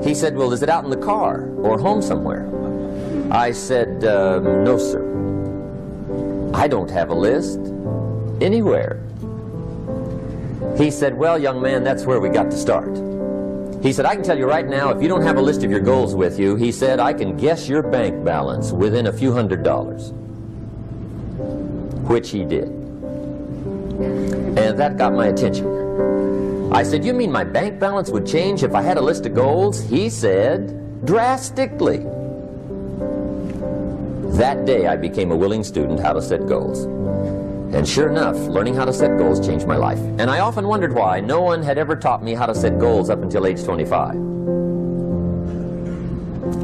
He said, well, is it out in the car or home somewhere? I said, no, sir. I don't have a list anywhere. He said, well, young man, that's where we got to start. He said, I can tell you right now, if you don't have a list of your goals with you, he said, I can guess your bank balance within a few $100s. Which he did. And that got my attention. I said, you mean my bank balance would change if I had a list of goals? He said, drastically. That day I became a willing student how to set goals. And sure enough, learning how to set goals changed my life. And I often wondered why no one had ever taught me how to set goals up until age 25.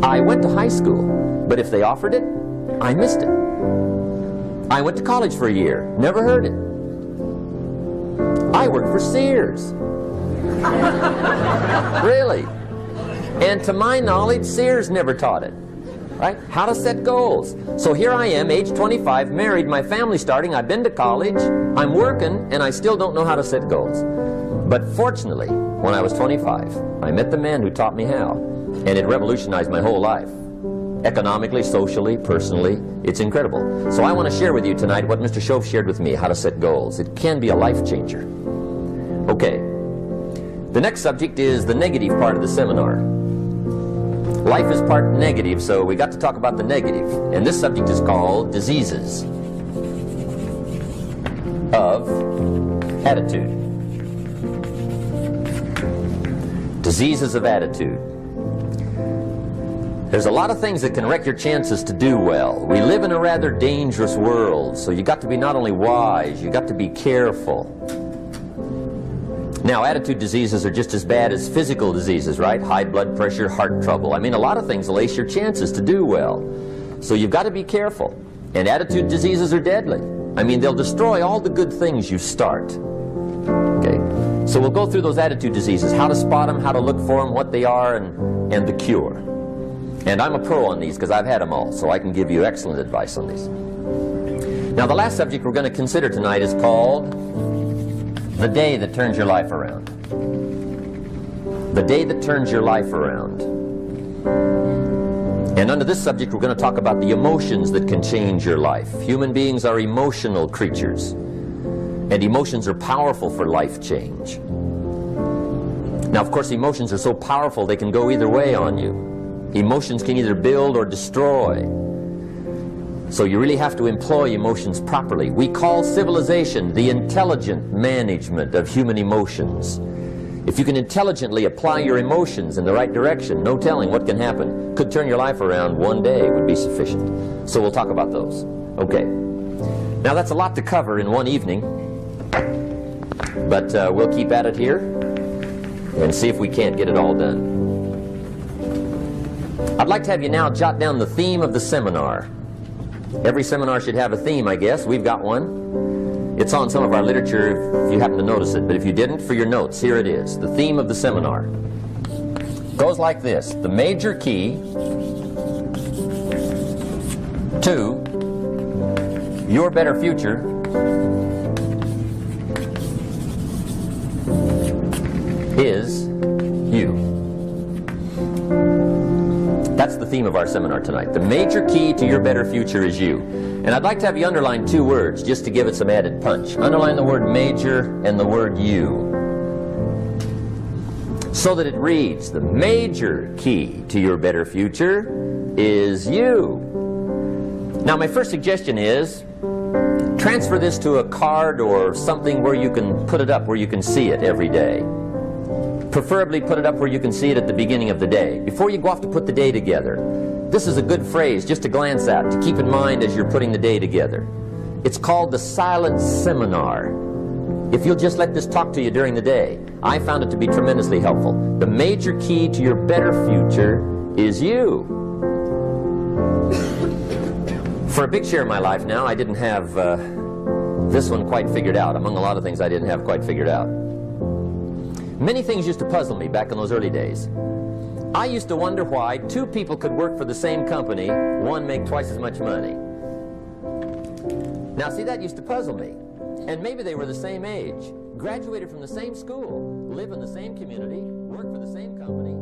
I went to high school, but if they offered it, I missed it. I went to college for a year, never heard it. I worked for Sears. Really. And to my knowledge, Sears never taught it. Right? How to set goals. So here I am, age 25, married, my family's starting, I've been to college, I'm working, and I still don't know how to set goals. But fortunately, when I was 25, I met the man who taught me how, and it revolutionized my whole life. Economically, socially, personally, it's incredible. So I want to share with you tonight what Mr. Shove shared with me, how to set goals. It can be a life changer. Okay. The next subject is the negative part of the seminar. Life is part negative, so we got to talk about the negative. And this subject is called diseases of attitude. Diseases of attitude. There's a lot of things that can wreck your chances to do well. We live in a rather dangerous world, so you got to be not only wise, you got to be careful. Now, attitude diseases are just as bad as physical diseases, right? High blood pressure, heart trouble. I mean, a lot of things will ace your chances to do well. So you've got to be careful. And attitude diseases are deadly. I mean, they'll destroy all the good things you start. Okay? So we'll go through those attitude diseases, how to spot them, how to look for them, what they are, and the cure. And I'm a pro on these because I've had them all, so I can give you excellent advice on these. Now, the last subject we're going to consider tonight is called the day that turns your life around. The day that turns your life around. And under this subject, we're going to talk about the emotions that can change your life. Human beings are emotional creatures, and emotions are powerful for life change. Now, of course, emotions are so powerful they can go either way on you. Emotions can either build or destroy. So you really have to employ emotions properly. We call civilization the intelligent management of human emotions. If you can intelligently apply your emotions in the right direction, no telling what can happen. Could turn your life around one day would be sufficient. So we'll talk about those. Okay. Now that's a lot to cover in one evening, but we'll keep at it here and see if we can't get it all done. I'd like to have you now jot down the theme of the seminar. Every seminar should have a theme, I guess. We've got one. It's on some of our literature if you happen to notice it, but if you didn't, for your notes, here it is. The theme of the seminar goes like this. The major key to your better future is you. That's the theme of our seminar tonight. The major key to your better future is you. And I'd like to have you underline two words just to give it some added punch. Underline the word major and the word you, so that it reads, the major key to your better future is you. Now, my first suggestion is transfer this to a card or something where you can put it up, where you can see it every day. Preferably put it up where you can see it at the beginning of the day, before you go off to put the day together. This is a good phrase just to glance at, to keep in mind as you're putting the day together. It's called the silent seminar. If you'll just let this talk to you during the day, I found it to be tremendously helpful. The major key to your better future is you. For a big share of my life now, I didn't have this one quite figured out. Among a lot of things I didn't have quite figured out. Many things used to puzzle me back in those early days. I used to wonder why two people could work for the same company, one make twice as much money. Now see, that used to puzzle me. And maybe they were the same age, graduated from the same school, live in the same community, work for the same company.